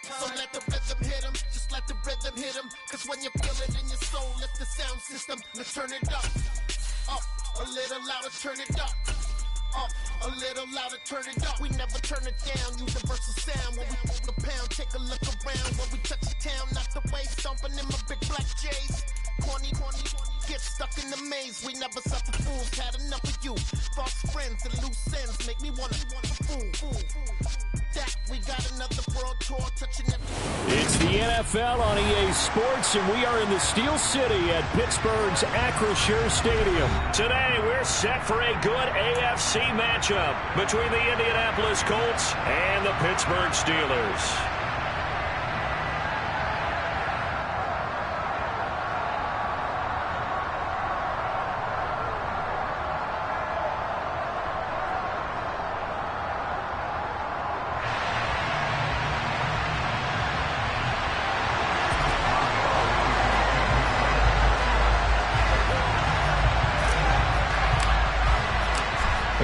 So let the rhythm hit 'em, just let the rhythm hit 'em. Cause when you feel it in your soul, lift the sound system. Let's turn it up, a little louder, turn it up. Up, a little louder, turn it up. We never turn it down, universal sound. When we move the pound, take a look around. When we touch the town, not the way, stomping in my big black J's. Corny, get stuck in the maze. We never suffer fools, had enough of you. False friends and loose ends make me wanna fool. That we got another world tour touching every. It's the NFL on EA Sports, and we are in the Steel City at Pittsburgh's Acrisure Stadium. Today, we're set for a good AFC matchup between the Indianapolis Colts and the Pittsburgh Steelers.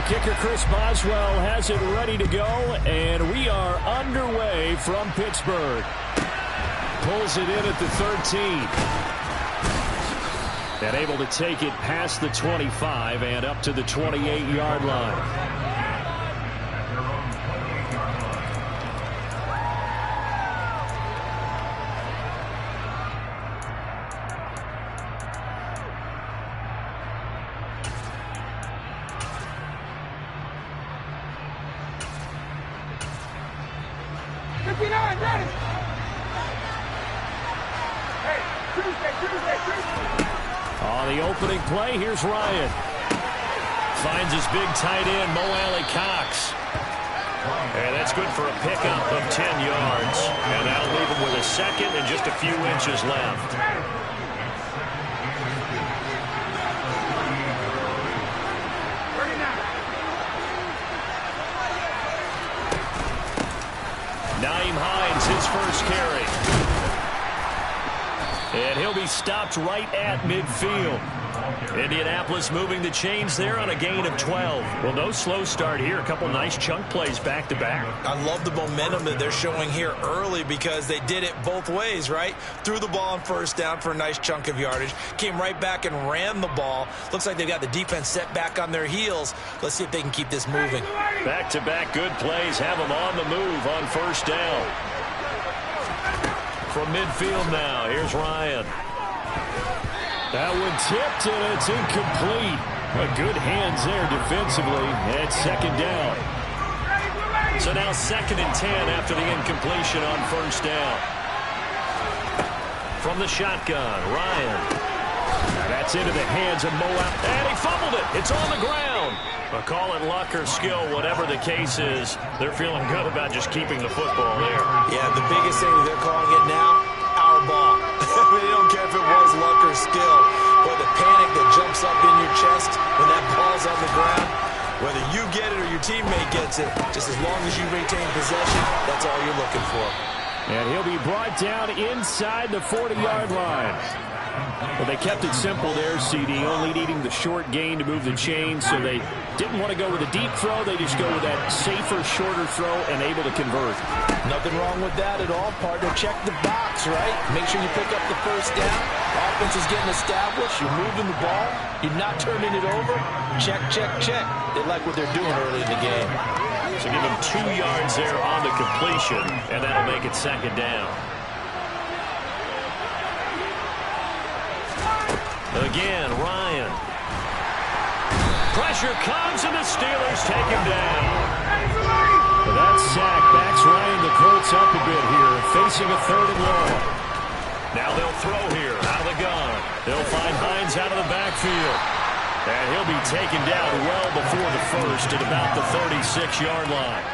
Kicker Chris Boswell has it ready to go, and we are underway from Pittsburgh. Pulls it in at the 13. And able to take it past the 25 and up to the 28-yard line. On the opening play, here's Ryan. Finds his big tight end, Mo Alley-Cox. And that's good for a pickup of 10 yards. And that'll leave him with a second and just a few inches left. Nyheim Hines, his first carry. And he'll be stopped right at midfield. Indianapolis moving the chains there on a gain of 12. Well, no slow start here. A couple nice chunk plays back-to-back. I love the momentum that they're showing here early because they did it both ways, right? Threw the ball on first down for a nice chunk of yardage. Came right back and ran the ball. Looks like they've got the defense set back on their heels. Let's see if they can keep this moving. Back-to-back good plays have them on the move on first down. From midfield now, here's Ryan. That one tipped, and it's incomplete. But good hands there defensively at second down. So now 2nd and 10 after the incompletion on first down. From the shotgun, Ryan. Now that's into the hands of Mo. And he fumbled it. It's on the ground. But call it luck or skill, whatever the case is, they're feeling good about just keeping the football there. Yeah, the biggest thing that they're calling it now, our ball. They don't care if it was luck or skill. But the panic that jumps up in your chest when that ball's on the ground, whether you get it or your teammate gets it, just as long as you retain possession, that's all you're looking for. And he'll be brought down inside the 40-yard line. Well, they kept it simple there, CD, only needing the short gain to move the chain, so they didn't want to go with a deep throw. They just go with that safer, shorter throw and able to convert. Nothing wrong with that at all, partner. Check the box, right? Make sure you pick up the first down. Offense is getting established. You're moving the ball. You're not turning it over. Check, check, check. They like what they're doing early in the game. So give them 2 yards there on the completion, and that'll make it second down. Again, Ryan. Pressure comes, and the Steelers take him down. That sack backs Ryan the Colts up a bit here, facing a 3rd and long. Now they'll throw here out of the gun. They'll find Hines out of the backfield. And he'll be taken down well before the first at about the 36-yard line.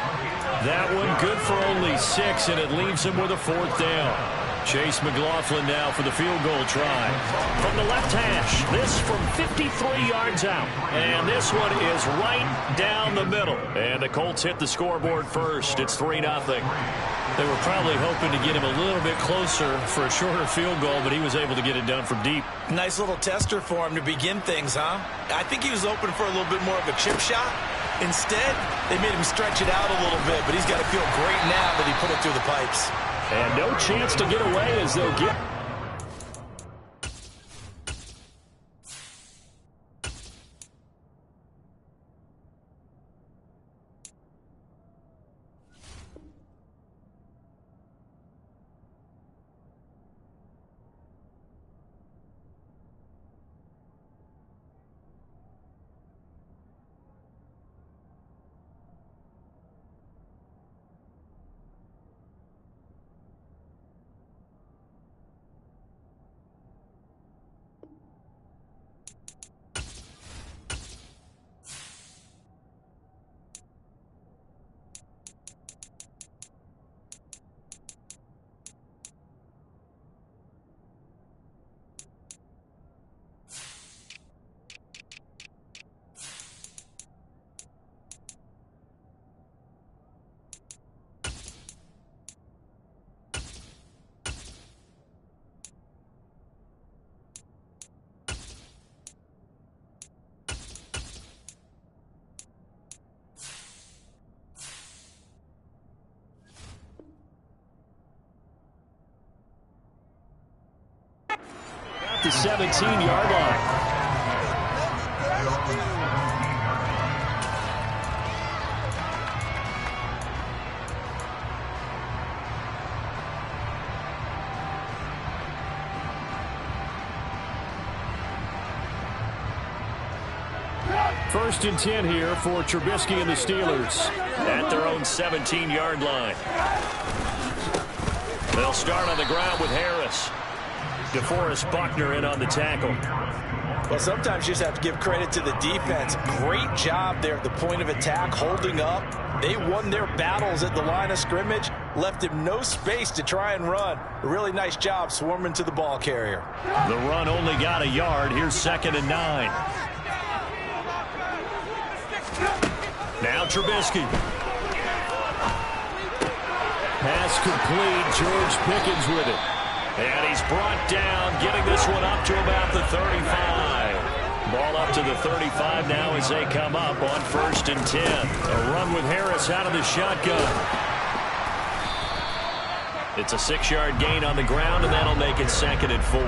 That one good for only 6, and it leaves him with a 4th down. Chase McLaughlin now for the field goal try. From the left hash, this from 53 yards out. And this one is right down the middle. And the Colts hit the scoreboard first. It's 3-0. They were probably hoping to get him a little bit closer for a shorter field goal, but he was able to get it done from deep. Nice little tester for him to begin things, huh? I think he was open for a little bit more of a chip shot. Instead, they made him stretch it out a little bit, but he's got to feel great now that he put it through the pipes. And no chance to get away as they'll get... the 17-yard line. First and 10 here for Trubisky and the Steelers at their own 17-yard line. They'll start on the ground with Harris. DeForest Buckner in on the tackle. Well, sometimes you just have to give credit to the defense. Great job there at the point of attack, holding up. They won their battles at the line of scrimmage, left him no space to try and run. A really nice job swarming to the ball carrier. The run only got a yard. Here's 2nd and 9. Now Trubisky. Pass complete. George Pickens with it. And he's brought down, getting this one up to about the 35. Ball up to the 35 now as they come up on 1st and 10. A run with Harris out of the shotgun. It's a 6-yard gain on the ground, and that'll make it 2nd and 4.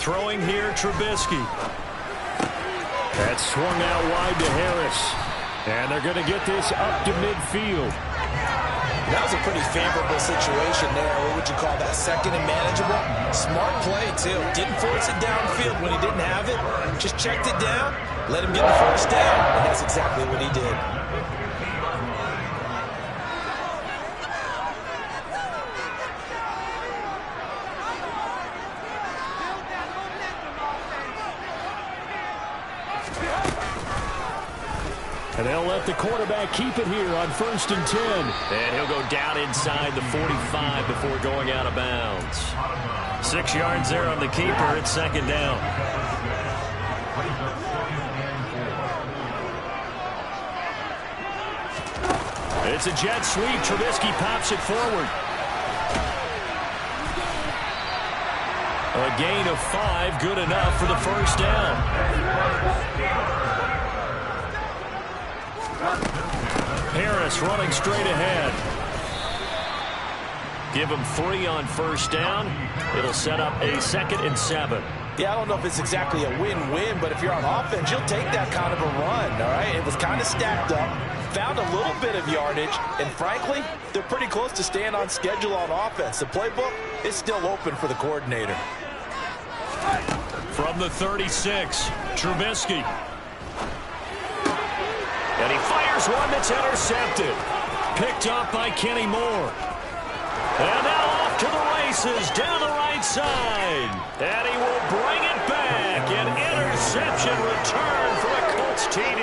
Throwing here, Trubisky. That's swung out wide to Harris. And they're going to get this up to midfield. That was a pretty favorable situation there. What would you call that? 2nd and manageable? Smart play, too. Didn't force it downfield when he didn't have it. Just checked it down, let him get the first down. And that's exactly what he did. And they'll let the quarterback keep it here on 1st and 10. And he'll go down inside the 45 before going out of bounds. 6 yards there on the keeper. It's 2nd down. It's a jet sweep. Trubisky pops it forward. A gain of 5, good enough for the 1st down. Harris running straight ahead. Give him 3 on 1st down. It'll set up a 2nd and 7. Yeah, I don't know if it's exactly a win-win, but if you're on offense, you'll take that kind of a run, all right? It was kind of stacked up, found a little bit of yardage, and frankly, they're pretty close to staying on schedule on offense. The playbook is still open for the coordinator. From the 36, Trubisky. And he fires one that's intercepted. Picked up by Kenny Moore. And now off to the races down the right side. And he will bring it back. An interception return for a Colts TD.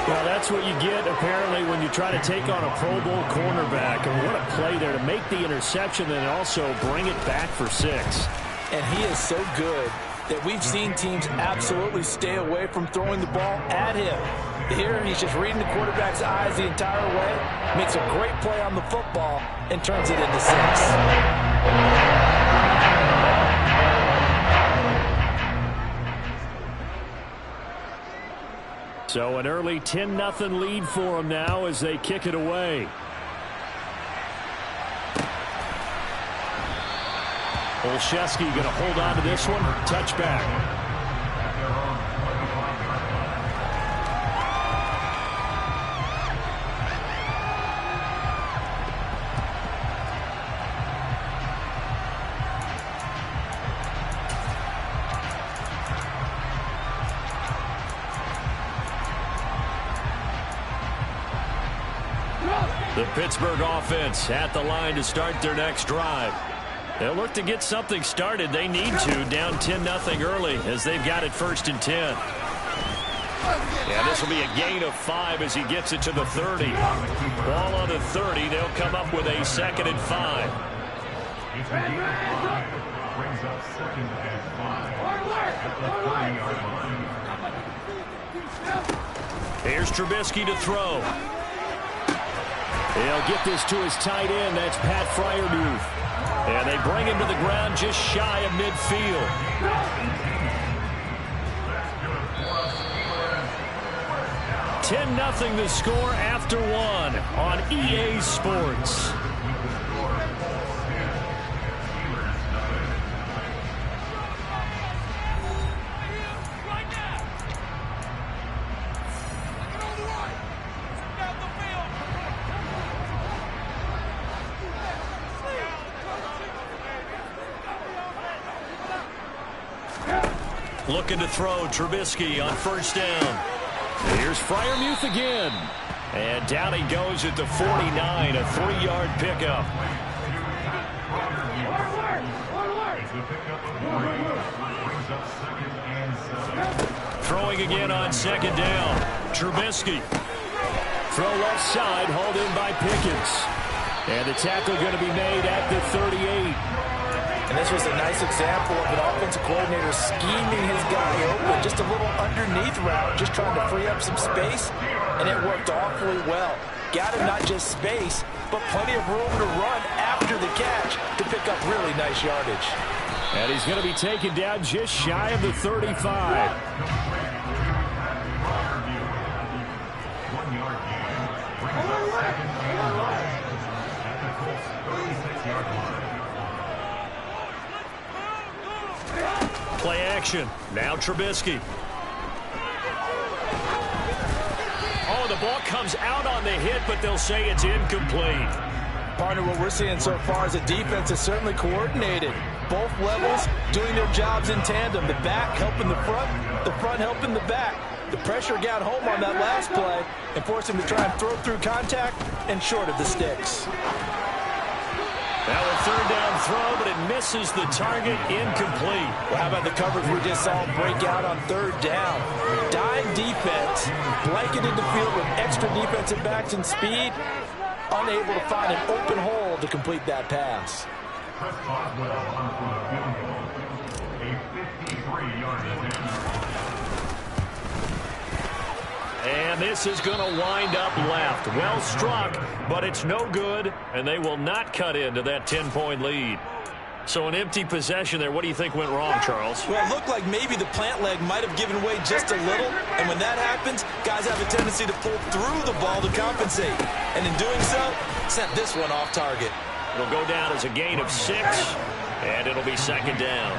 Well, that's what you get, apparently, when you try to take on a Pro Bowl cornerback. And what a play there to make the interception and also bring it back for 6. And he is so good that we've seen teams absolutely stay away from throwing the ball at him. Here, he's just reading the quarterback's eyes the entire way, makes a great play on the football, and turns it into 6. So an early 10-0 lead for them now as they kick it away. Olszewski going to hold on to this one. Touchback. The Pittsburgh offense at the line to start their next drive. They'll look to get something started. They need to, down 10-0 early as they've got it 1st and 10. Yeah, this will be a gain of 5 as he gets it to the 30. Ball on the 30. They'll come up with a 2nd and 5. Brings up 2nd and 5 at the 30-yard line. Here's Trubisky to throw. He'll get this to his tight end. That's Pat Freiermuth. And they bring him to the ground just shy of midfield. 10-0 the score after 1 on EA Sports. Looking to throw, Trubisky on 1st down. Here's Freiermuth again. And down he goes at the 49, a 3-yard pickup. Throwing again on 2nd down. Trubisky. Throw left side, hauled in by Pickens. And the tackle going to be made at the 38. And this was a nice example of an offensive coordinator scheming his guy open. Just a little underneath route, just trying to free up some space, and it worked awfully well. Got him not just space, but plenty of room to run after the catch to pick up really nice yardage. And he's going to be taken down just shy of the 35. 1 yard gain. Brings up 2nd and 9 at the Colts 36-yard line. Play action. Now Trubisky. Oh, the ball comes out on the hit, but they'll say it's incomplete. Partner, what we're seeing so far is the defense is certainly coordinated. Both levels doing their jobs in tandem. The back helping the front helping the back. The pressure got home on that last play and forced him to try and throw through contact and short of the sticks. Now a 3rd down throw, but it misses the target, incomplete. Well, how about the coverage we just saw break out on 3rd down? Dime defense, blanketed the field with extra defensive backs and speed, unable to find an open hole to complete that pass. Chris Boswell on for the field goal. A 53-yard attempt. And this is going to wind up left. Well struck, but it's no good, and they will not cut into that 10-point lead. So an empty possession there. What do you think went wrong, Charles? Well, it looked like maybe the plant leg might have given way just a little, and when that happens, guys have a tendency to pull through the ball to compensate. And in doing so, sent this one off target. It'll go down as a gain of 6, and it'll be 2nd down.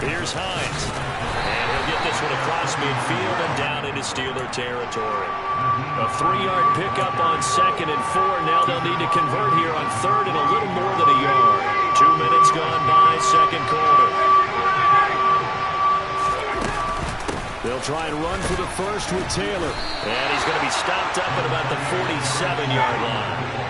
Here's Hines. And he'll get this one across midfield and down into Steeler territory. A 3-yard pickup on 2nd and 4. Now they'll need to convert here on 3rd and a little more than a yard. 2 minutes gone by, 2nd quarter. They'll try and run for the 1st with Taylor. And he's going to be stopped up at about the 47-yard line.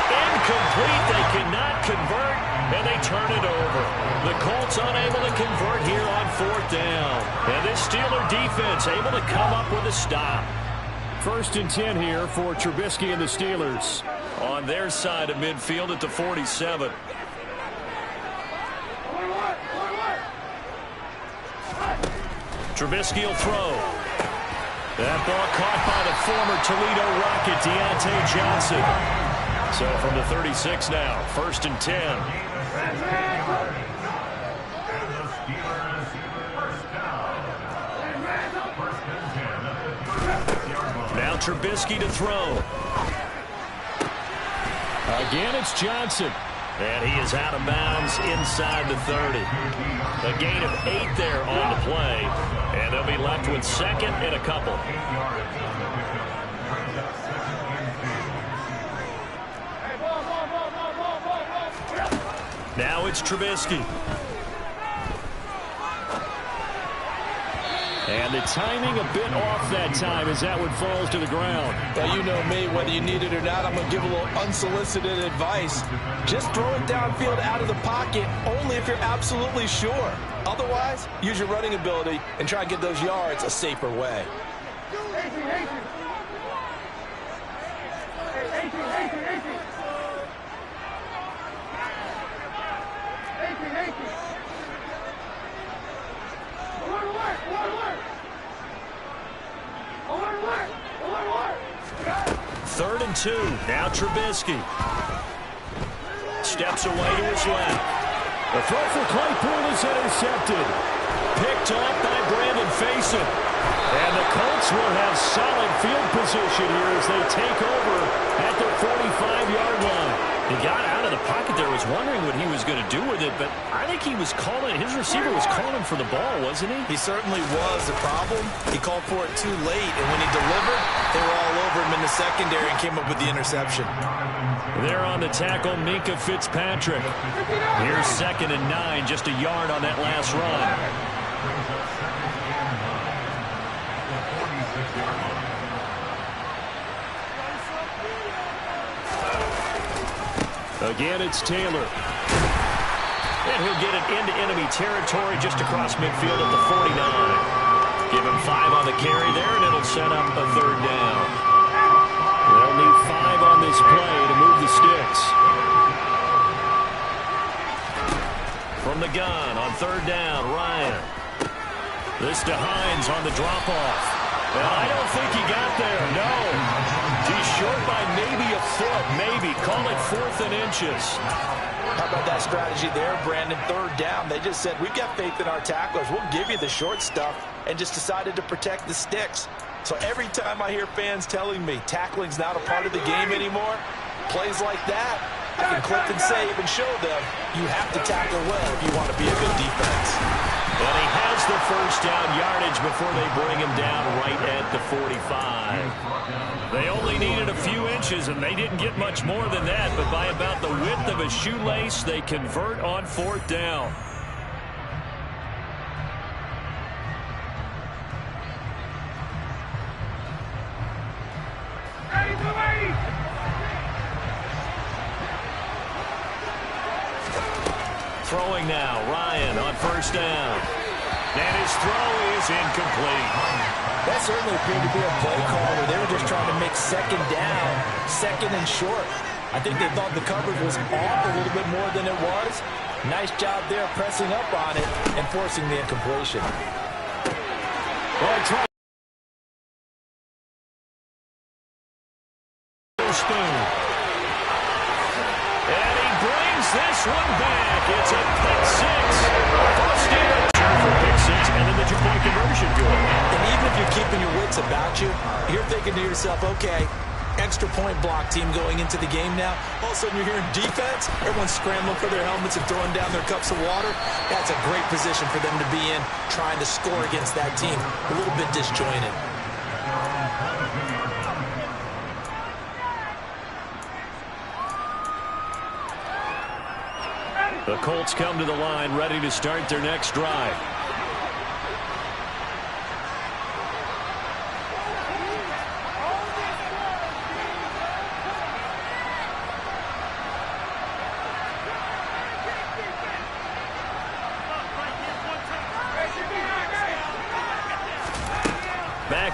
Incomplete. They cannot convert, and they turn it over. The Colts unable to convert here on 4th down. And this Steeler defense able to come up with a stop. 1st and 10 here for Trubisky and the Steelers. On their side of midfield at the 47. Trubisky will throw. That ball caught by the former Toledo Rocket, Deontay Johnson. So from the 36 now, 1st and 10. Now Trubisky to throw. Again, it's Johnson. And he is out of bounds inside the 30. A gain of 8 there on the play. And they'll be left with 2nd and a couple. Now it's Trubisky. And the timing a bit off that time as that one falls to the ground. Well, you know me, whether you need it or not, I'm going to give a little unsolicited advice. Just throw it downfield out of the pocket, only if you're absolutely sure. Otherwise, use your running ability and try and get those yards a safer way. Third and 2. Now Trubisky. Steps away to his left. The throw for Claypool is intercepted. Picked off by Brandon Facyson. And the Colts will have solid field position here as they take over at the 45-yard line. He got out of the pocket there, was wondering what he was going to do with it, but I think he was calling, his receiver was calling for the ball, wasn't he? He certainly was. The problem, he called for it too late, and when he delivered, they were all over him in the secondary and came up with the interception. There on the tackle, Minkah Fitzpatrick. Here's 2nd and 9, just a yard on that last run. Again, it's Taylor. And he'll get it into enemy territory just across midfield at the 49. Give him 5 on the carry there, and it'll set up a 3rd down. They'll need 5 on this play to move the sticks. From the gun on 3rd down, Ryan. This to Hines on the drop-off. Well, I don't think he got there, no. He's short by maybe a foot, maybe. Call it 4th and inches. How about that strategy there, Brandon? 3rd down. They just said, we've got faith in our tacklers. We'll give you the short stuff, and just decided to protect the sticks. So every time I hear fans telling me tackling's not a part of the game anymore, plays like that, I can clip and save and show them you have to tackle well if you want to be a good defense. And he has the 1st down yardage before they bring him down right at the 45. They only needed a few inches, and they didn't get much more than that, but by about the width of a shoelace, they convert on 4th down. Throwing now, Ryan on 1st down. And his throw is incomplete. That certainly appeared to be a play call where they were just trying to make 2nd down, 2nd and short. I think they thought the coverage was off a little bit more than it was. Nice job there pressing up on it and forcing the incompletion. Spoon. And he brings this one back. It's a pick 6. First down for pick 6, and then the 2-point conversion good. And even if you're keeping your wits about you, you're thinking to yourself, okay, extra point block team going into the game now. All of a sudden you're hearing defense. Everyone's scrambling for their helmets and throwing down their cups of water. That's a great position for them to be in, trying to score against that team. A little bit disjointed. The Colts come to the line ready to start their next drive.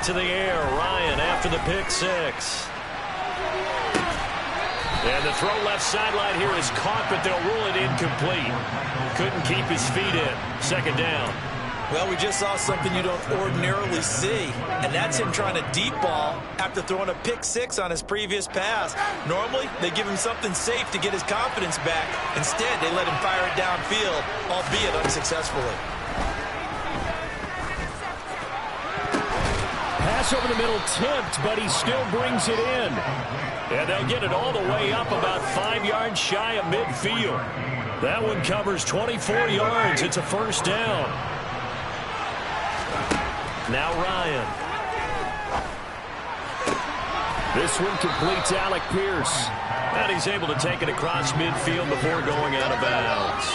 back to the air. Ryan after the pick six. And the throw left sideline here is caught, but they'll rule it incomplete. Couldn't keep his feet in. Second down. Well, we just saw something you don't ordinarily see, and that's him trying to deep ball after throwing a pick six on his previous pass. Normally, they give him something safe to get his confidence back. Instead, they let him fire it downfield, albeit unsuccessfully. Pass over the middle tipped, but he still brings it in. And they'll get it all the way up about 5 yards shy of midfield. That one covers 24 yards. It's a first down. Now Ryan. This one completes Alec Pierce. And he's able to take it across midfield before going out of bounds.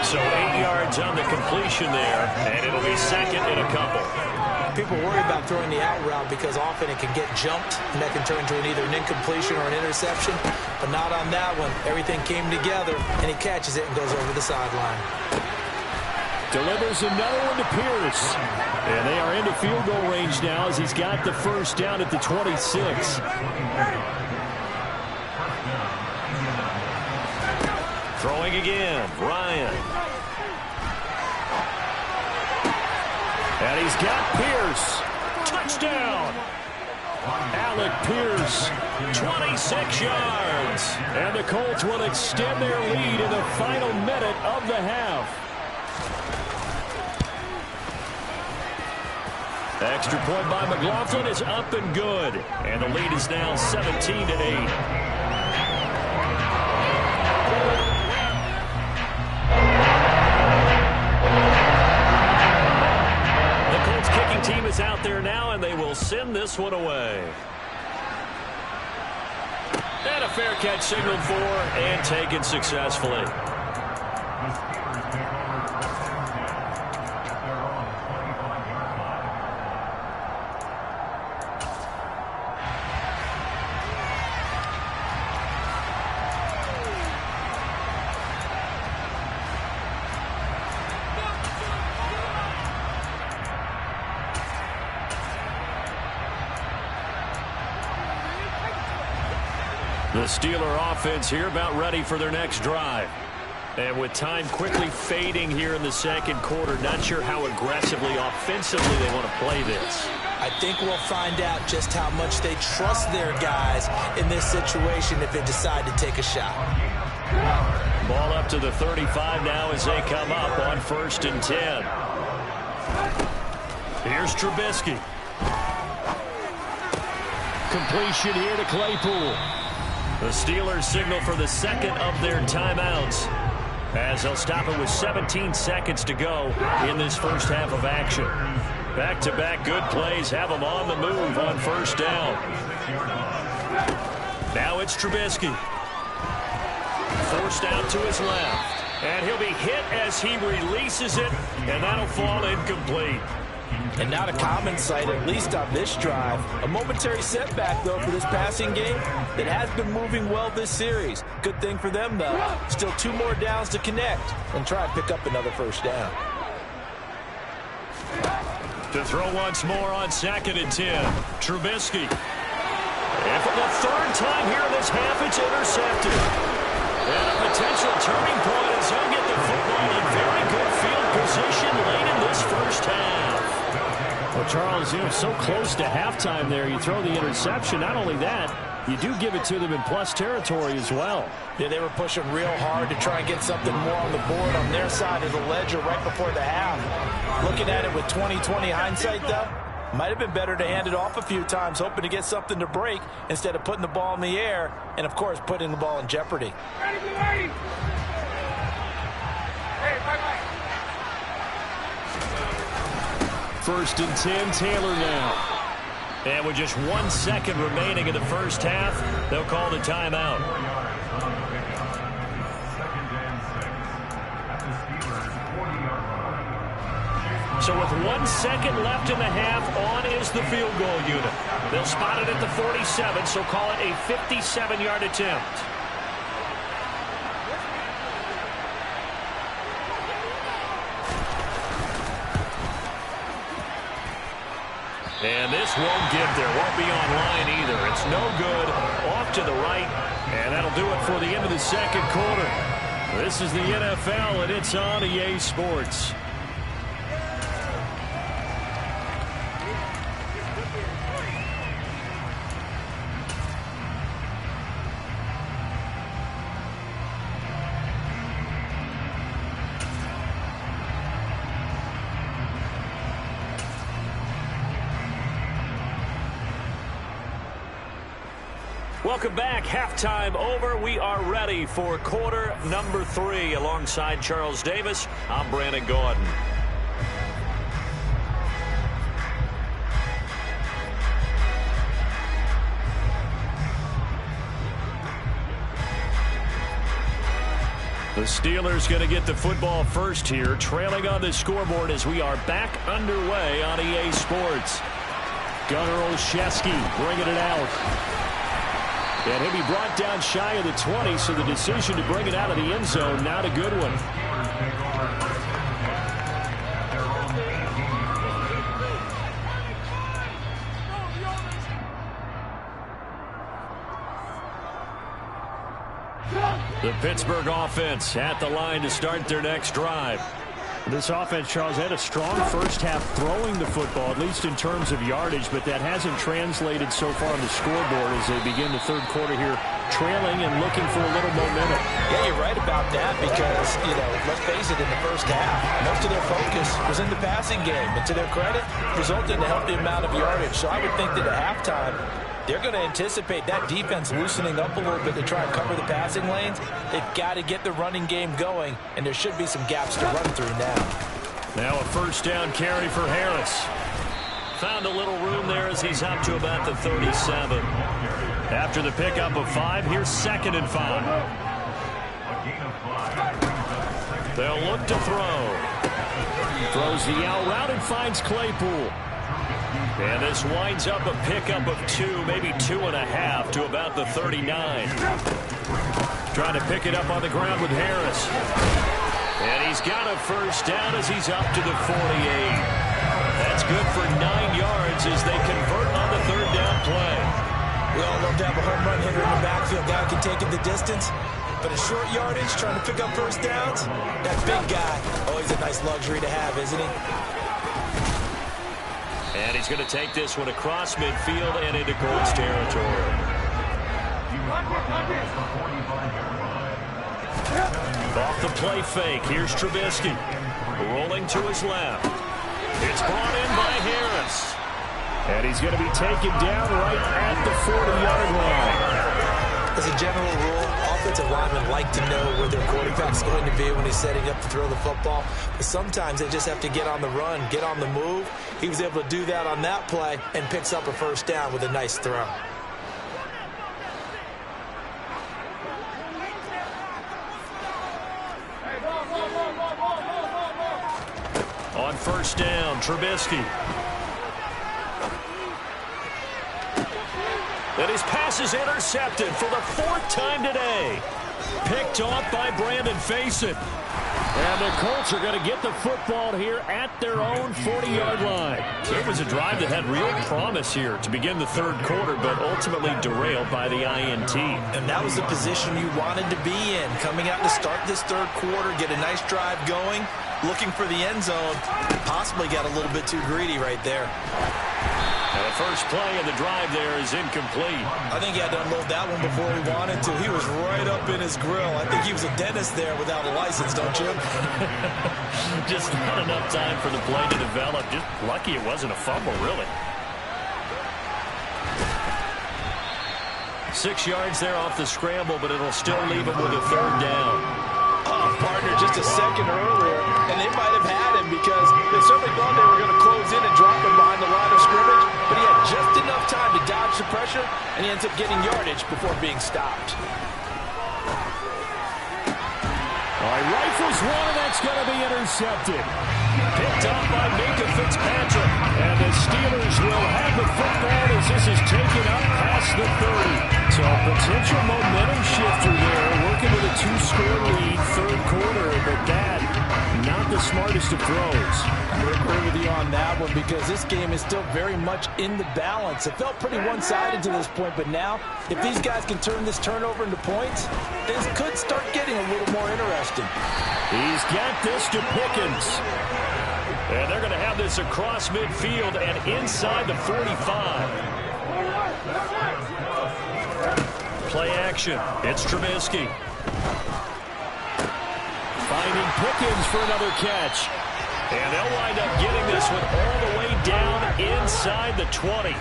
So 8 yards on the completion there, and it'll be second and a couple. People worry about throwing the out route because often it can get jumped, and that can turn into either an incompletion or an interception. But not on that one. Everything came together, and he catches it and goes over the sideline. Delivers another one to Pierce. And they are into field goal range now as he's got the first down at the 26. Throwing again, Ryan. And he's got Pierce. Touchdown. Alec Pierce, 26 yards. And the Colts will extend their lead in the final minute of the half. Extra point by McLaughlin is up and good. And the lead is now 17-8. Team is out there now, and they will send this one away. And a fair catch signaled for and taken successfully. The Steeler offense here about ready for their next drive. And with time quickly fading here in the second quarter, not sure how aggressively, offensively they want to play this. I think we'll find out just how much they trust their guys in this situation if they decide to take a shot. Ball up to the 35 now as they come up on 1st and 10. Here's Trubisky. Completion here to Claypool. The Steelers signal for the second of their timeouts as they'll stop it with 17 seconds to go in this first half of action. Back-to-back good plays have them on the move on 1st down. Now it's Trubisky. Forced out to his left. And he'll be hit as he releases it, and that'll fall incomplete. And not a common sight, at least on this drive. A momentary setback, though, for this passing game that has been moving well this series. Good thing for them, though. Still 2 more downs to connect and try and pick up another first down. To throw once more on 2nd and 10. Trubisky. And for the 3rd time here in this half, it's intercepted. And a potential turning point as he'll get the football in very good field position late in this first half. Well, Charles, so close to halftime there. You throw the interception. Not only that, you do give it to them in plus territory as well. Yeah, they were pushing real hard to try and get something more on the board on their side of the ledger right before the half. Looking at it with 20/20 hindsight, though, might have been better to hand it off a few times, hoping to get something to break instead of putting the ball in the air and, of course, putting the ball in jeopardy. Ready. Hey, bye-bye. 1st and 10, Taylor now. And with just 1 second remaining in the first half, they'll call the timeout. So with 1 second left in the half, on is the field goal unit. They'll spot it at the 47, so call it a 57-yard attempt. And this won't get there. Won't be online either. It's no good. Off to the right. And that'll do it for the end of the second quarter. This is the NFL, and it's on EA Sports. Welcome back. Halftime over. We are ready for quarter number 3. Alongside Charles Davis, I'm Brandon Gaudin. The Steelers going to get the football first here, trailing on the scoreboard as we are back underway on EA Sports. Gunnar Olszewski bringing it out. And he'll be brought down shy of the 20, so the decision to bring it out of the end zone, not a good one. The Pittsburgh offense at the line to start their next drive. This offense, Charles, had a strong first half throwing the football, at least in terms of yardage, but that hasn't translated so far on the scoreboard as they begin the third quarter here, trailing and looking for a little momentum. Yeah, you're right about that because, let's face it, in the first half, most of their focus was in the passing game, and to their credit, resulted in a healthy amount of yardage. So I would think that at halftime, they're going to anticipate that defense loosening up a little bit to try and cover the passing lanes. They've got to get the running game going, and there should be some gaps to run through now. Now a first down carry for Harris. Found a little room there as he's up to about the 37. After the pickup of 5, here's 2nd and 5. They'll look to throw. Throws the out route and finds Claypool. And this winds up a pickup of 2, maybe 2.5 to about the 39. Trying to pick it up on the ground with Harris. And he's got a first down as he's up to the 48. That's good for 9 yards as they convert on the third down play. We all love to have a home run hitter in the backfield. Guy can take it the distance. But a short yardage, trying to pick up first downs, that big guy, always a nice luxury to have, isn't he? And he's going to take this one across midfield and into Colts territory. Off the play fake. Here's Trubisky. Rolling to his left. It's brought in by Harris. And he's going to be taken down right at the 40-yard line. As a general rule, offensive linemen like to know where their quarterback's going to be when he's setting up to throw the football. But sometimes they just have to get on the run, get on the move. He was able to do that on that play and picks up a first down with a nice throw. On first down, Trubisky. And his pass is intercepted for the 4th time today. Picked off by Brandon Facyson. And the Colts are going to get the football here at their own 40-yard line. It was a drive that had real promise here to begin the third quarter, but ultimately derailed by the INT. And that was the position you wanted to be in. Coming out to start this third quarter, get a nice drive going, looking for the end zone. Possibly got a little bit too greedy right there. And the first play of the drive there is incomplete. I think he had to unload that one before he wanted to. He was right up in his grill. I think he was a dentist there without a license, don't you? Just not enough time for the play to develop. Just lucky it wasn't a fumble, really. 6 yards there off the scramble, but it'll still leave him with a third down. Partner just a second earlier, and they might have had him because they certainly thought they were going to close in and drop him behind the line of scrimmage, but he had just enough time to dodge the pressure, and he ends up getting yardage before being stopped. All right, rifles one, and that's going to be intercepted. Picked up by Minkah Fitzpatrick, and the Steelers will have the football as this is taken up past the 30. So a potential momentum shifter there, working with a 2-score lead, third quarter, but that not the smart hardest of throws. I would agree with you on that one because this game is still very much in the balance. It felt pretty one-sided to this point, but now if these guys can turn this turnover into points, things could start getting a little more interesting. He's got this to Pickens. And they're going to have this across midfield and inside the 45. Play action. It's Trubisky. Finding Pickens for another catch. And they'll wind up getting this one all the way down inside the 20.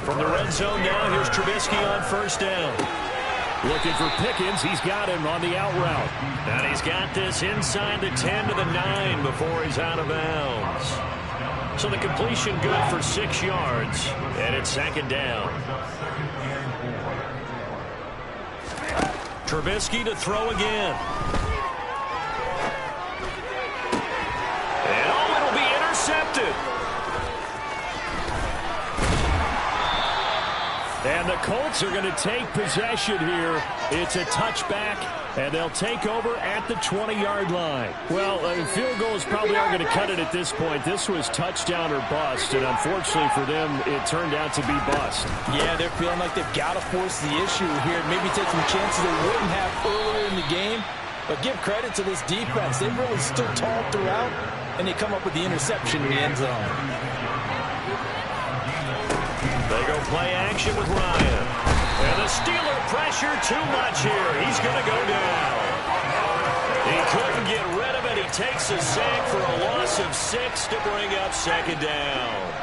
From the red zone now, here's Trubisky on first down. Looking for Pickens. He's got him on the out route. And he's got this inside the 10 to the 9 before he's out of bounds. So the completion good for 6 yards. And it's second down. Trubisky to throw again. And oh, it'll be intercepted. And the Colts are going to take possession here. It's a touchback, and they'll take over at the 20-yard line. Well, field goals probably aren't going to cut it at this point. This was touchdown or bust, and unfortunately for them, it turned out to be bust. Yeah, they're feeling like they've got to force the issue here, maybe take some chances they wouldn't have earlier in the game. But give credit to this defense. They really stood tall throughout, and they come up with the interception in the end zone. They go play action with Ryan. And the Steeler pressure too much here. He's going to go down. He couldn't get rid of it. He takes a sack for a loss of 6 to bring up second down.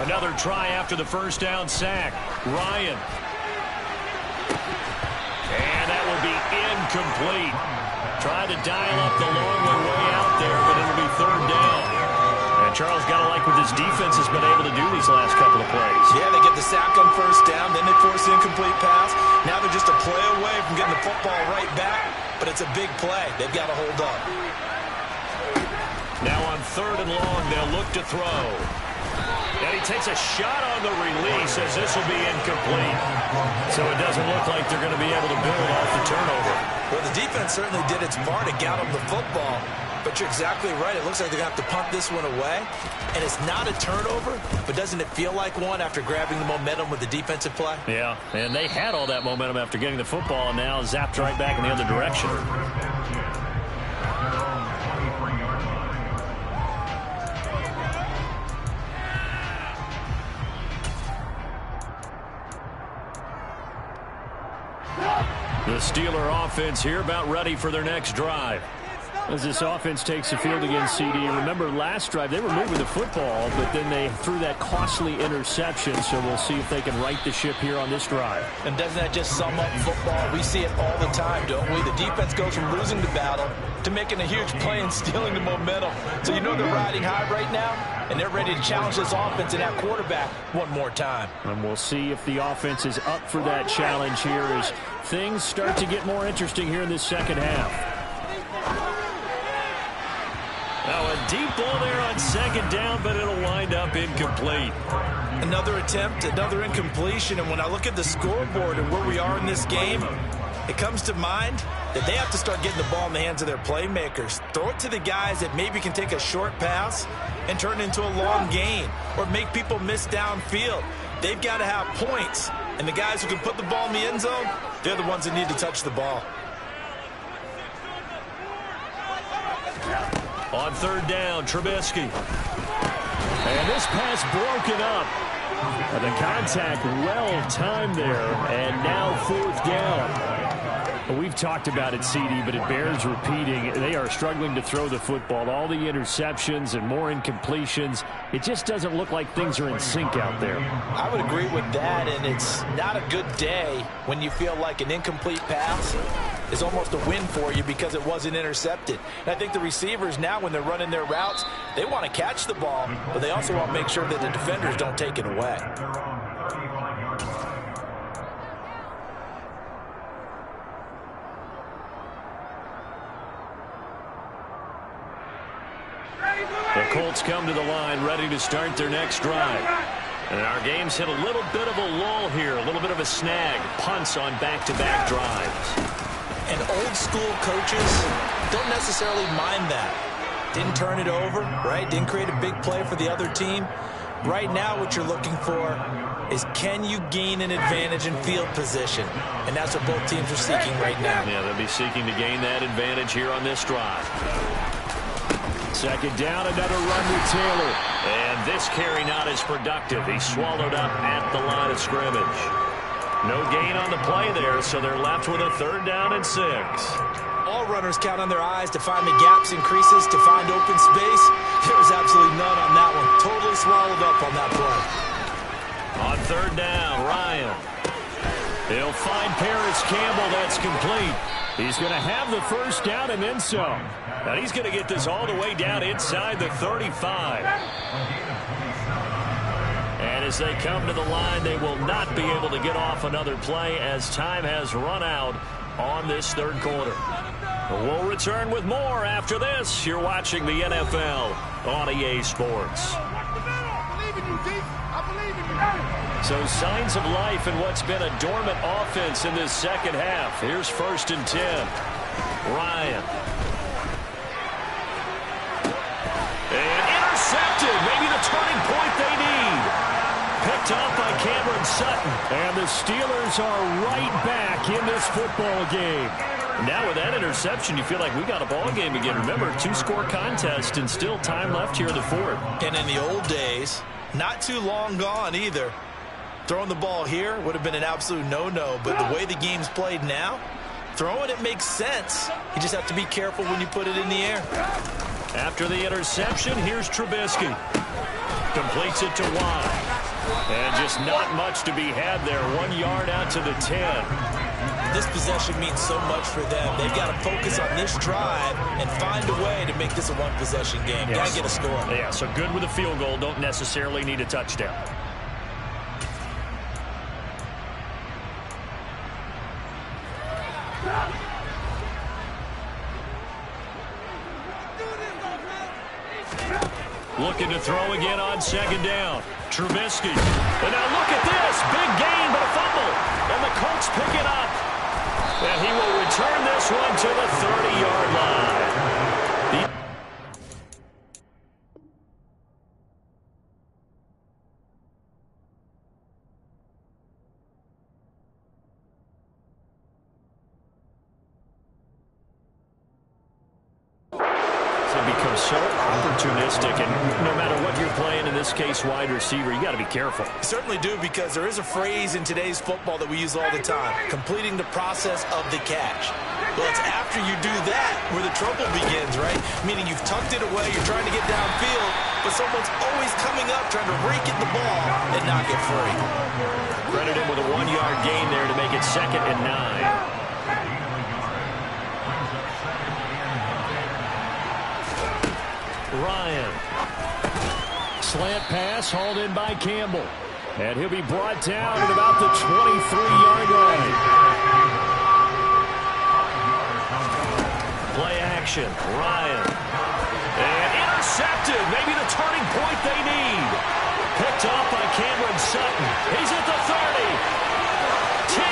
Another try after the first down sack. Ryan. And that will be incomplete. Tried to dial up the long way out there, but it'll be third down. And Charles got to like what this defense has been able to do these last couple of plays. Yeah, they get the sack on first down, then they force the incomplete pass. Now they're just a play away from getting the football right back, but it's a big play. They've got to hold up. Now on third and long, they'll look to throw. And he takes a shot on the release as this will be incomplete. So it doesn't look like they're going to be able to build off the turnover. Well, the defense certainly did its part to get them the football. But you're exactly right. It looks like they're going to have to punt this one away. And it's not a turnover, but doesn't it feel like one after grabbing the momentum with the defensive play? Yeah, and they had all that momentum after getting the football, and now zapped right back in the other direction. The Steeler offense here about ready for their next drive. As this offense takes the field against CD, remember last drive they were moving the football, but then they threw that costly interception, so we'll see if they can right the ship here on this drive. And doesn't that just sum up football? We see it all the time, don't we? The defense goes from losing the battle to making a huge play and stealing the momentum. So you know they're riding high right now, and they're ready to challenge this offense and that quarterback one more time. And we'll see if the offense is up for that challenge here as things start to get more interesting here in this second half. Now a deep ball there on second down, but it'll wind up incomplete. Another attempt, another incompletion, and when I look at the scoreboard and where we are in this game, it comes to mind that they have to start getting the ball in the hands of their playmakers. Throw it to the guys that maybe can take a short pass and turn it into a long gain or make people miss downfield. They've got to have points, and the guys who can put the ball in the end zone, they're the ones that need to touch the ball. On third down, Trubisky. And this pass broken up. And the contact well timed there. And now fourth down. We've talked about it, CD, but it bears repeating. They are struggling to throw the football. All the interceptions and more incompletions. It just doesn't look like things are in sync out there. I would agree with that, and it's not a good day when you feel like an incomplete pass is almost a win for you because it wasn't intercepted. And I think the receivers now, when they're running their routes, they want to catch the ball, but they also want to make sure that the defenders don't take it away. Colts come to the line, ready to start their next drive. And our game's hit a little bit of a lull here, a little bit of a snag. Punts on back-to-back drives. And old-school coaches don't necessarily mind that. Didn't turn it over, right? Didn't create a big play for the other team. Right now, what you're looking for is, can you gain an advantage in field position? And that's what both teams are seeking right now. Yeah, they'll be seeking to gain that advantage here on this drive. Second down, another run with Taylor. And this carry not as productive. He's swallowed up at the line of scrimmage. No gain on the play there, so they're left with a 3rd down and 6. All runners count on their eyes to find the gaps and creases, to find open space. There's absolutely none on that one. Totally swallowed up on that play. On 3rd down, Ryan. He'll find Paris Campbell. That's complete. He's going to have the 1st down and then some. Now he's going to get this all the way down inside the 35. And as they come to the line, they will not be able to get off another play as time has run out on this 3rd quarter. We'll return with more after this. You're watching the NFL on EA Sports. So signs of life in what's been a dormant offense in this second half. Here's 1st and 10. Ryan. And intercepted. Maybe the turning point they need. Picked up by Cameron Sutton. And the Steelers are right back in this football game. Now with that interception, you feel like we got a ball game again. Remember, 2-score contest and still time left here in the 4th. And in the old days, not too long gone either, throwing the ball here would have been an absolute no-no. But the way the game's played now, throwing it makes sense. You just have to be careful when you put it in the air. After the interception, here's Trubisky. Completes it to Watt. And just not much to be had there. 1 yard out to the 10. This possession means so much for them. They've got to focus on this drive and find a way to make this a one-possession game. Yes. Got to get a score. Yeah, so good with a field goal. Don't necessarily need a touchdown. Looking to throw again on 2nd down. Trubisky. And now look at this. Big gain, but a fumble. And the Colts pick it up. And he will return this one to the 30-yard line. Becomes so opportunistic, and no matter what you're playing, in this case wide receiver, you got to be careful. You certainly do, because there is a phrase in today's football that we use all the time: completing the process of the catch. Well, it's after you do that where the trouble begins, right? Meaning you've tucked it away, you're trying to get downfield, but someone's always coming up trying to rake at the ball and knock it free. Credit him with a 1-yard gain there to make it 2nd and 9. Ryan. Slant pass hauled in by Campbell. And he'll be brought down at about the 23-yard line. Play action. Ryan. And intercepted. Maybe the turning point they need. Picked up by Cameron Sutton. He's at the 30. 10.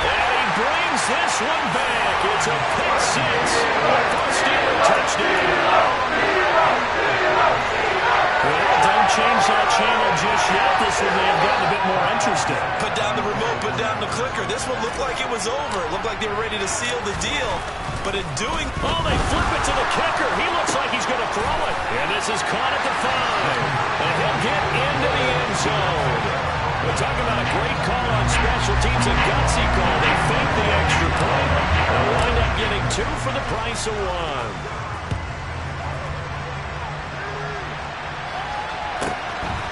And he brings this one back. It's a pick 6. First Steeler touchdown. Well, don't change that channel just yet. This one may have gotten a bit more interesting. Put down the remote, put down the clicker. This one looked like it was over. It looked like they were ready to seal the deal. But in doing... Oh, they flip it to the kicker. He looks like he's going to throw it. And this is caught at the 5. And he'll get into the end zone. We're talking about a great call on special teams. A gutsy call. They fake the extra point. They'll wind up getting 2 for the price of 1.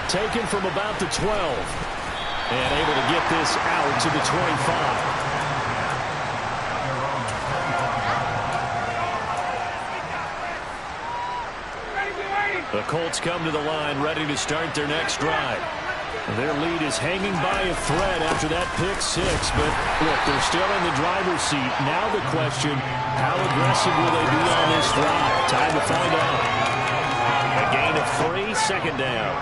Taken from about the 12. And able to get this out to the 25. The Colts come to the line, ready to start their next drive. Their lead is hanging by a thread after that pick 6, but look, they're still in the driver's seat. Now the question, how aggressive will they be on this drive? Time to find out. A gain of 3, second down.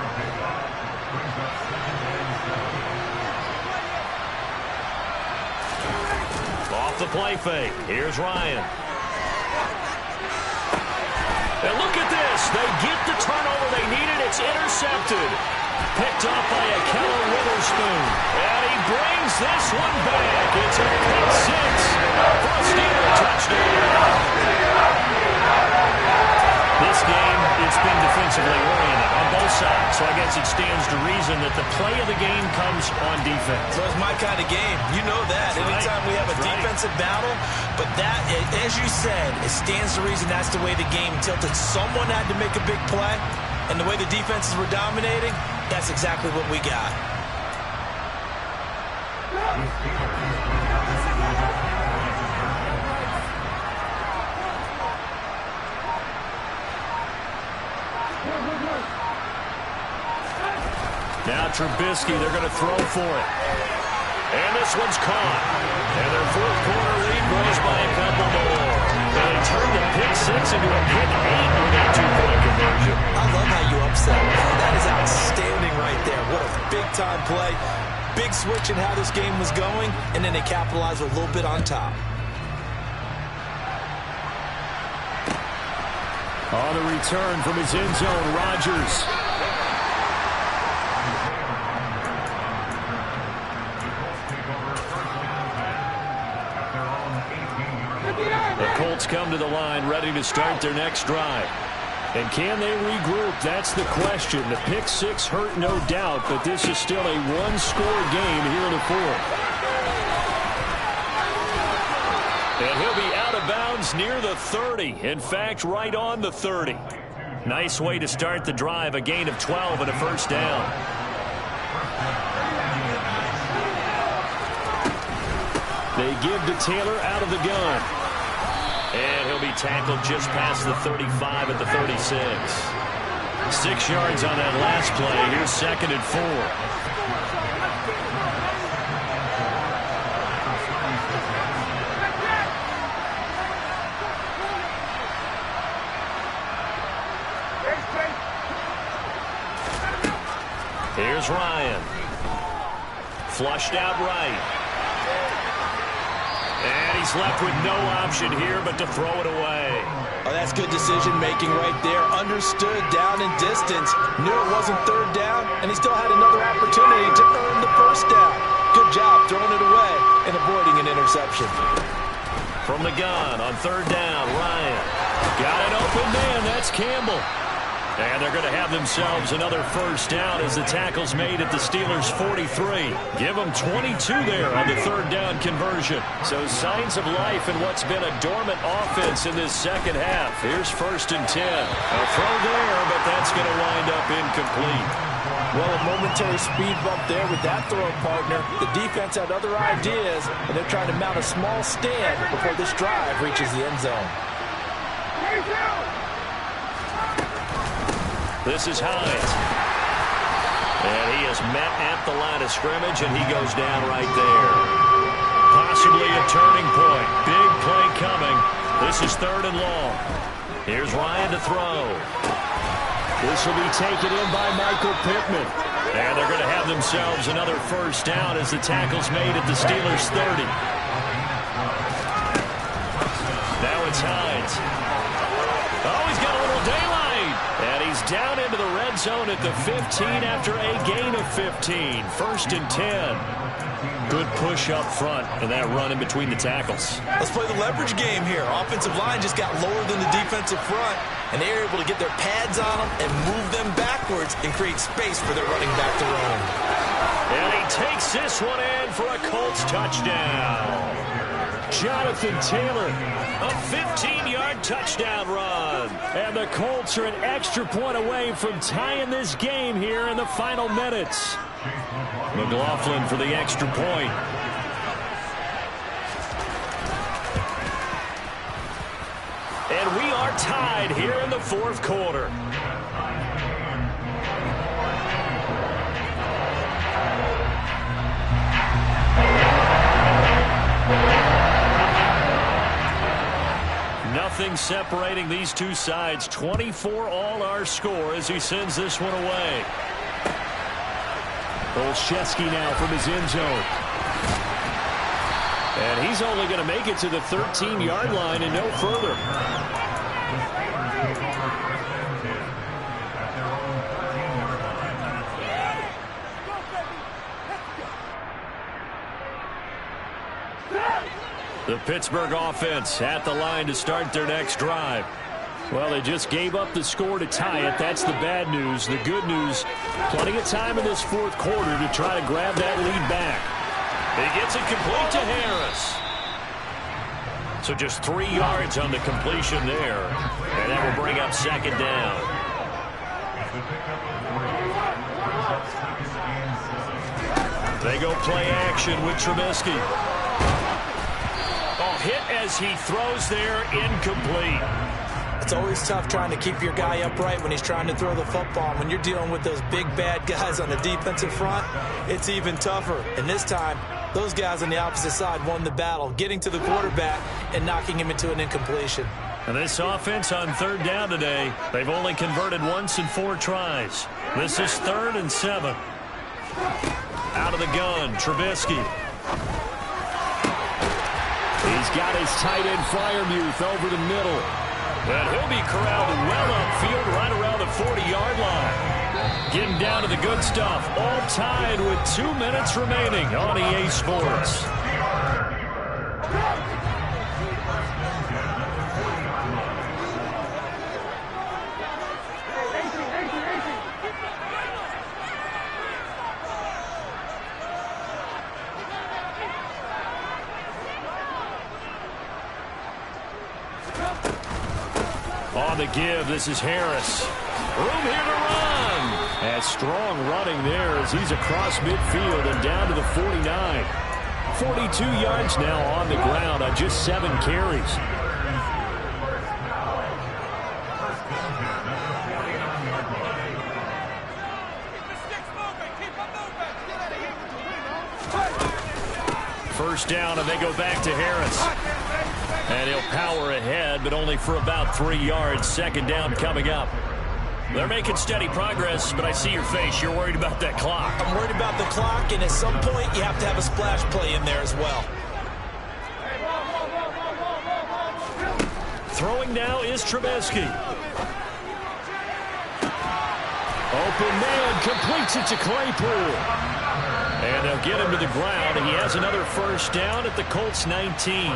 Off the play fake. Here's Ryan. And look at this. They get the turnover they needed. It's intercepted. Picked off by a Keller Witherspoon. And he brings this one back. It's a pick six for a Steeler touchdown. This game, it's been defensively oriented on both sides. So I guess it stands to reason that the play of the game comes on defense. So it's my kind of game. You know that. Anytime we have a defensive battle, but that, as you said, it stands to reason that's the way the game tilted. Someone had to make a big play, and the way the defenses were dominating, that's exactly what we got. Now Trubisky, they're going to throw for it. And this one's caught. And their fourth quarter lead grows by a couple more. And they turn the pick six into a pick 8 with that two-point conversion. I love how you upset. That is outstanding right there. What a big-time play. Big switch in how this game was going, and then they capitalized a little bit on top. On the return from his end zone, Rodgers. The Colts come to the line ready to start their next drive. And can they regroup? That's the question. The pick six hurt, no doubt, but this is still a one-score game here in the fourth. And he'll be out of bounds near the 30. In fact, right on the 30. Nice way to start the drive, a gain of 12 and a first down. They give to Taylor out of the gun. And he'll be tackled just past the 35 at the 36. 6 yards on that last play. Here's second and 4. Here's Ryan. Flushed out right. And he's left with no option here but to throw it away. Oh, that's good decision-making right there. Understood down and distance. Knew it wasn't third down, and he still had another opportunity to earn the first down. Good job throwing it away and avoiding an interception. From the gun on third down, Ryan. Got an open man. That's Campbell. And they're going to have themselves another first down as the tackle's made at the Steelers' 43. Give them 22 there on the third down conversion. So signs of life in what's been a dormant offense in this second half. Here's first and 10. A throw there, but that's going to wind up incomplete. Well, a momentary speed bump there with that throw partner. The defense had other ideas, and they're trying to mount a small stand before this drive reaches the end zone. This is Hines. And he is met at the line of scrimmage, and he goes down right there. Possibly a turning point. Big play coming. This is third and long. Here's Ryan to throw. This will be taken in by Michael Pittman. And they're going to have themselves another first down as the tackle's made at the Steelers' 30. Now it's Hines. Oh, he's got a little daylight. And he's down into the red zone at the 15 after a gain of 15. First and 10. Good push up front and that run in between the tackles. Let's play the leverage game here. Offensive line just got lower than the defensive front, and they were able to get their pads on them and move them backwards and create space for their running back to roam. And he takes this one in for a Colts touchdown. Jonathan Taylor, a 15-yard touchdown run. And the Colts are an extra point away from tying this game here in the final minutes. McLaughlin for the extra point. And we are tied here in the fourth quarter. nothing separating these two sides. 24 all our score as he sends this one away. Olszewski now from his end zone. And he's only going to make it to the 13-yard line and no further. The Pittsburgh offense at the line to start their next drive. Well, they just gave up the score to tie it. That's the bad news. The good news, plenty of time in this fourth quarter to try to grab that lead back. He gets it complete to Harris. So just 3 yards on the completion there. And that will bring up second down. They go play action with Trubisky. Oh, hit as he throws there, incomplete. It's always tough trying to keep your guy upright when he's trying to throw the football. When you're dealing with those big, bad guys on the defensive front, it's even tougher. And this time, those guys on the opposite side won the battle, getting to the quarterback and knocking him into an incompletion. And this offense on third down today, they've only converted once in 4 tries. This is 3rd and 7. Out of the gun, Trubisky. He's got his tight end Freiermuth over the middle. And he'll be corralled well upfield right around the 40-yard line. Getting down to the good stuff. All tied with 2 minutes remaining on EA Sports. On the give, this is Harris. Room here to run. And strong running there as he's across midfield and down to the 49. 42 yards now on the ground on just 7 carries. First down, and they go back to Harris. And he'll power ahead, but only for about 3 yards. Second down coming up. They're making steady progress, but I see your face. You're worried about that clock. I'm worried about the clock, and at some point, you have to have a splash play in there as well. Throwing now is Trubisky. Open man, completes it to Claypool. And they'll get him to the ground. He has another first down at the Colts 19.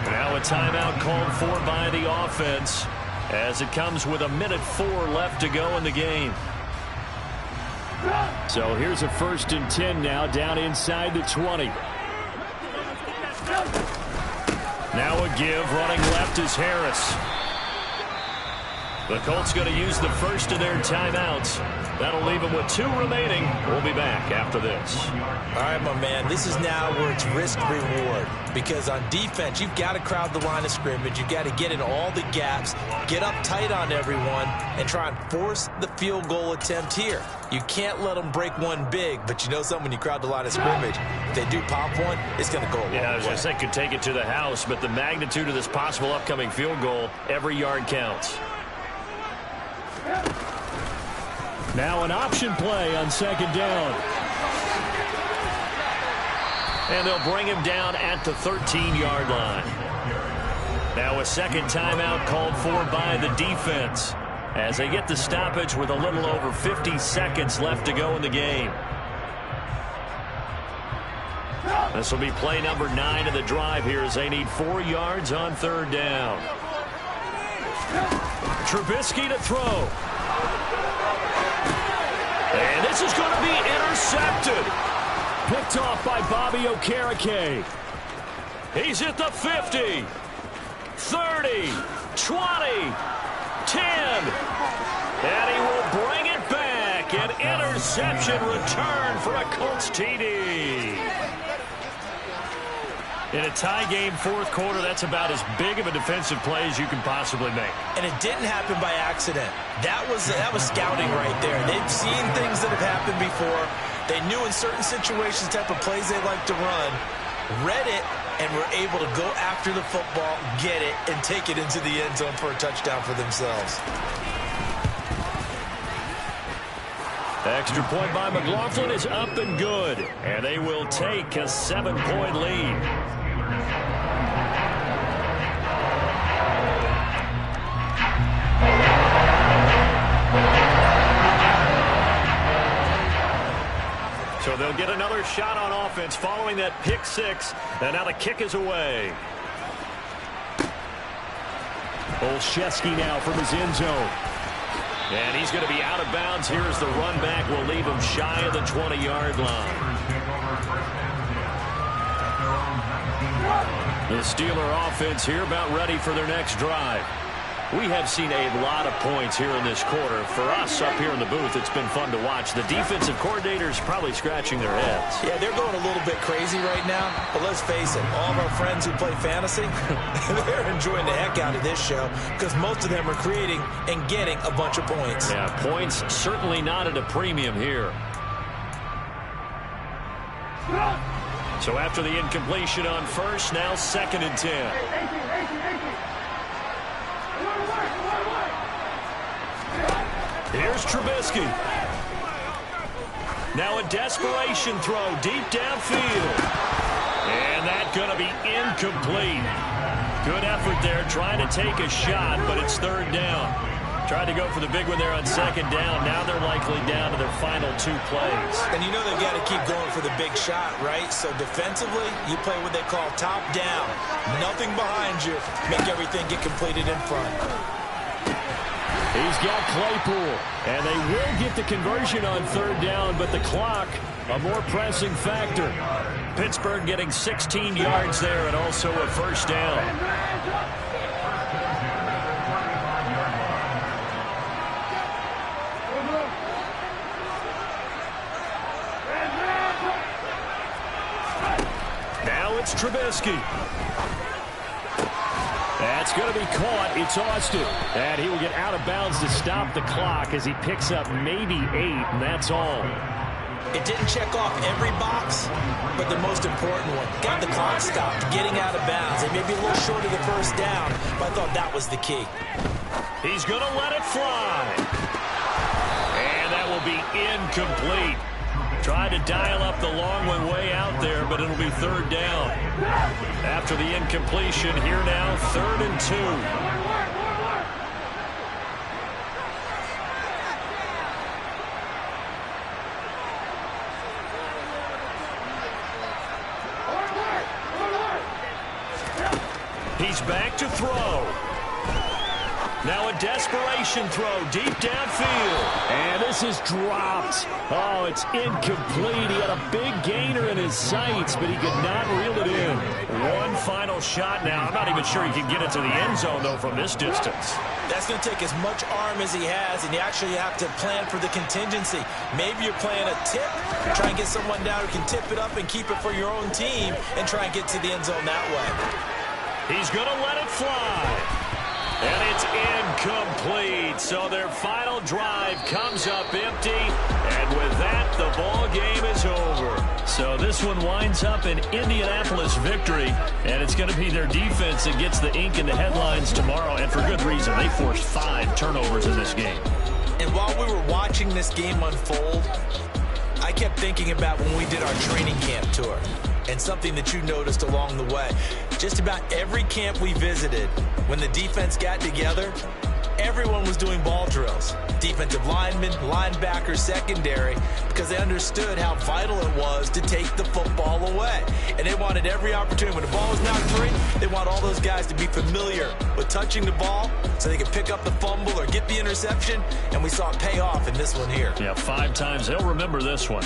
Now a timeout called for by the offense as it comes with 1:04 left to go in the game. So here's a 1st and 10 now down inside the 20. Now a give, running left is Harris. The Colts going to use the first of their timeouts. That'll leave them with 2 remaining. We'll be back after this. All right, my man, this is now where it's risk-reward. Because on defense, you've got to crowd the line of scrimmage. You've got to get in all the gaps, get up tight on everyone, and try and force the field goal attempt here. You can't let them break one big, but you know something, when you crowd the line of scrimmage, if they do pop one, it's going to go a long way. Yeah, I was going to say could take it to the house, but the magnitude of this possible upcoming field goal, every yard counts. Now an option play on second down. And they'll bring him down at the 13-yard line. Now a second timeout called for by the defense as they get the stoppage with a little over 50 seconds left to go in the game. This will be play number 9 of the drive here as they need 4 yards on third down. Trubisky to throw. And this is going to be intercepted. Picked off by Bobby Okereke. He's at the 50, 30, 20, 10. And he will bring it back. An interception return for a Colts TD. In a tie game, fourth quarter, that's about as big of a defensive play as you can possibly make. And it didn't happen by accident. That was scouting right there. They've seen things that have happened before. They knew in certain situations type of plays they like to run, read it, and were able to go after the football, get it, and take it into the end zone for a touchdown for themselves. Extra point by McLaughlin is up and good, and they will take a 7-point lead. So they'll get another shot on offense following that pick six, and now the kick is away. Olszewski now from his end zone. And he's going to be out of bounds here as the run back will leave him shy of the 20-yard line. The Steeler offense here about ready for their next drive. We have seen a lot of points here in this quarter. For us up here in the booth, it's been fun to watch. The defensive coordinators probably scratching their heads. Yeah, they're going a little bit crazy right now. But let's face it, all of our friends who play fantasy, they're enjoying the heck out of this show because most of them are creating and getting a bunch of points. Yeah, points certainly not at a premium here. So after the incompletion on first, now 2nd and 10. Here's Trubisky. Now a desperation throw deep downfield. And that's going to be incomplete. Good effort there trying to take a shot, but it's 3rd down. Tried to go for the big one there on 2nd down. Now they're likely down to their final 2 plays. And you know they've got to keep going for the big shot, right? So defensively, you play what they call top down. Nothing behind you. Make everything get completed in front. He's got Claypool, and they will get the conversion on 3rd down, but the clock, a more pressing factor. Pittsburgh getting 16 yards there and also a 1st down. Now it's Trubisky. That's going to be caught. It's Austin. And he will get out of bounds to stop the clock as he picks up maybe 8, and that's all. It didn't check off every box, but the most important one. Got the clock stopped, getting out of bounds. They may be a little short of the 1st down, but I thought that was the key. He's going to let it fly. And that will be incomplete. Tried to dial up the long one way out there, but it'll be 3rd down. After the incompletion, here now, 3rd and 2. He's back to throw. Now a desperation throw deep downfield. And this is dropped. Oh, it's incomplete. He had a big gainer in his sights, but he could not reel it in. One final shot now. I'm not even sure he can get it to the end zone, though, from this distance. That's going to take as much arm as he has, and you actually have to plan for the contingency. Maybe you're playing a tip. Try and get someone down who can tip it up and keep it for your own team and try and get to the end zone that way. He's going to let it fly. And it's incomplete. So their final drive comes up empty. And with that, the ball game is over. So this one winds up an Indianapolis victory. And it's going to be their defense that gets the ink in the headlines tomorrow. And for good reason. They forced 5 turnovers in this game. And while we were watching this game unfold, I kept thinking about when we did our training camp tour. And something that you noticed along the way. Just about every camp we visited, when the defense got together, everyone was doing ball drills. Defensive linemen, linebackers, secondary, because they understood how vital it was to take the football away. And they wanted every opportunity. When the ball was knocked free, they want all those guys to be familiar with touching the ball so they could pick up the fumble or get the interception. And we saw it pay off in this one here. Yeah, 5 times. They'll remember this one.